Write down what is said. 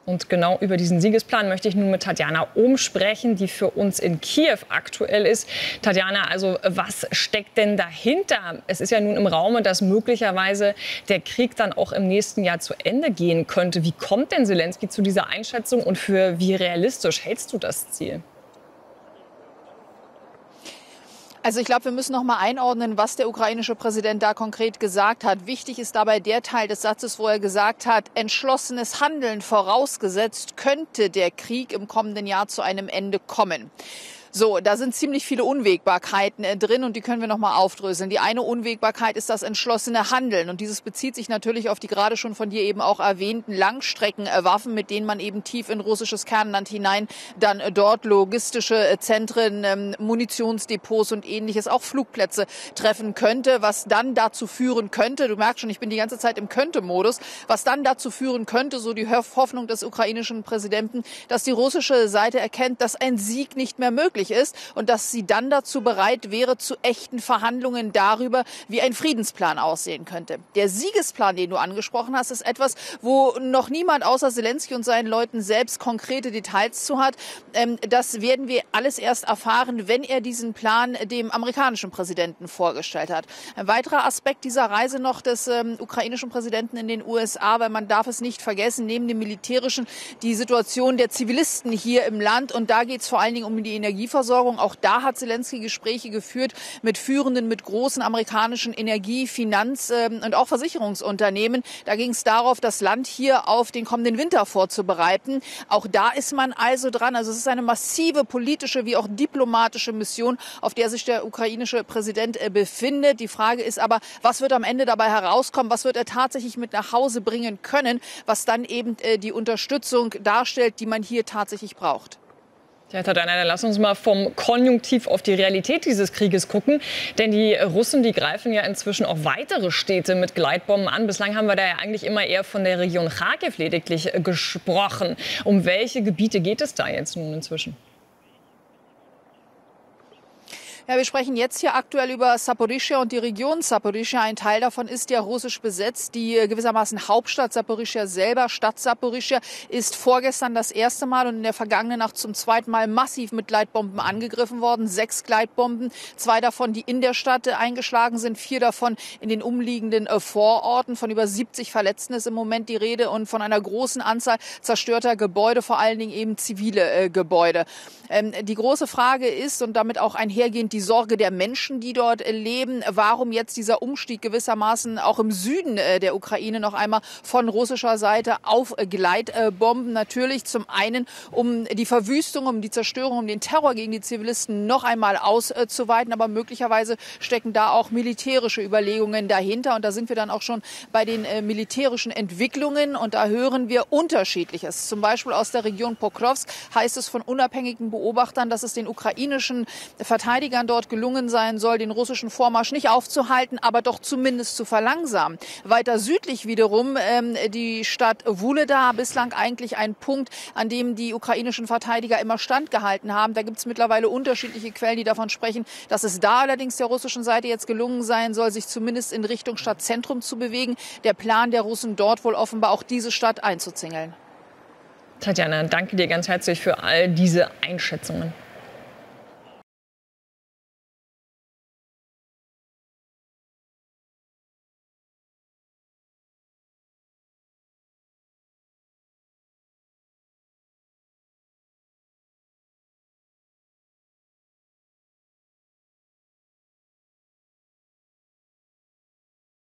Und genau über diesen Siegesplan möchte ich nun mit Tatjana Ohm sprechen, die für uns in Kiew aktuell ist. Tatjana, also was steckt denn dahinter? Es ist ja nun im Raume, dass möglicherweise der Krieg dann auch im nächsten Jahr zu Ende gehen könnte. Wie kommt denn Selenskyj zu dieser Einschätzung und für wie realistisch hältst du das Ziel? Also ich glaube, wir müssen noch mal einordnen, was der ukrainische Präsident da konkret gesagt hat. Wichtig ist dabei der Teil des Satzes, wo er gesagt hat, entschlossenes Handeln vorausgesetzt, könnte der Krieg im kommenden Jahr zu einem Ende kommen. So, da sind ziemlich viele Unwägbarkeiten drin und die können wir noch mal aufdröseln. Die eine Unwägbarkeit ist das entschlossene Handeln und dieses bezieht sich natürlich auf die gerade schon von dir eben auch erwähnten Langstreckenwaffen, mit denen man eben tief in russisches Kernland hinein dann dort logistische Zentren, Munitionsdepots und Ähnliches, auch Flugplätze treffen könnte, was dann dazu führen könnte, du merkst schon, ich bin die ganze Zeit im Könnte-Modus, was dann dazu führen könnte, so die Hoffnung des ukrainischen Präsidenten, dass die russische Seite erkennt, dass ein Sieg nicht mehr möglich ist und dass sie dann dazu bereit wäre, zu echten Verhandlungen darüber, wie ein Friedensplan aussehen könnte. Der Siegesplan, den du angesprochen hast, ist etwas, wo noch niemand außer Selenskyj und seinen Leuten selbst konkrete Details zu hat. Das werden wir alles erst erfahren, wenn er diesen Plan dem amerikanischen Präsidenten vorgestellt hat. Ein weiterer Aspekt dieser Reise noch des ukrainischen Präsidenten in den USA, weil man darf es nicht vergessen, neben dem militärischen die Situation der Zivilisten hier im Land und da geht es vor allen Dingen um die Energieversorgung. Auch da hat Selenskyj Gespräche geführt mit führenden, mit großen amerikanischen Energie-, Finanz- und auch Versicherungsunternehmen. Da ging es darauf, das Land hier auf den kommenden Winter vorzubereiten. Auch da ist man also dran. Also es ist eine massive politische wie auch diplomatische Mission, auf der sich der ukrainische Präsident befindet. Die Frage ist aber, was wird am Ende dabei herauskommen? Was wird er tatsächlich mit nach Hause bringen können, was dann eben die Unterstützung darstellt, die man hier tatsächlich braucht? Ja, Tatjana, dann lass uns mal vom Konjunktiv auf die Realität dieses Krieges gucken. Denn die Russen, die greifen ja inzwischen auch weitere Städte mit Gleitbomben an. Bislang haben wir da ja eigentlich immer eher von der Region Charkiw lediglich gesprochen. Um welche Gebiete geht es da jetzt nun inzwischen? Ja, wir sprechen jetzt hier aktuell über Saporischschja und die Region Saporischschja. Ein Teil davon ist ja russisch besetzt. Die gewissermaßen Hauptstadt Saporischschja selber, Stadt Saporischschja, ist vorgestern das erste Mal und in der vergangenen Nacht zum zweiten Mal massiv mit Gleitbomben angegriffen worden. 6 Gleitbomben, 2 davon, die in der Stadt eingeschlagen sind, 4 davon in den umliegenden Vororten. Von über 70 Verletzten ist im Moment die Rede und von einer großen Anzahl zerstörter Gebäude, vor allen Dingen eben zivile Gebäude. Die große Frage ist und damit auch einhergehend die Sorge der Menschen, die dort leben. Warum jetzt dieser Umstieg gewissermaßen auch im Süden der Ukraine noch einmal von russischer Seite auf Gleitbomben? Natürlich zum einen, um die Verwüstung, um die Zerstörung, um den Terror gegen die Zivilisten noch einmal auszuweiten. Aber möglicherweise stecken da auch militärische Überlegungen dahinter. Und da sind wir dann auch schon bei den militärischen Entwicklungen. Und da hören wir Unterschiedliches. Zum Beispiel aus der Region Pokrovsk heißt es von unabhängigen Beobachtern, dass es den ukrainischen Verteidigern dort gelungen sein soll, den russischen Vormarsch nicht aufzuhalten, aber doch zumindest zu verlangsamen. Weiter südlich wiederum die Stadt Wuhledar, bislang eigentlich ein Punkt, an dem die ukrainischen Verteidiger immer standgehalten haben. Da gibt es mittlerweile unterschiedliche Quellen, die davon sprechen, dass es da allerdings der russischen Seite jetzt gelungen sein soll, sich zumindest in Richtung Stadtzentrum zu bewegen. Der Plan der Russen dort wohl offenbar auch diese Stadt einzuzingeln. Tatjana, danke dir ganz herzlich für all diese Einschätzungen.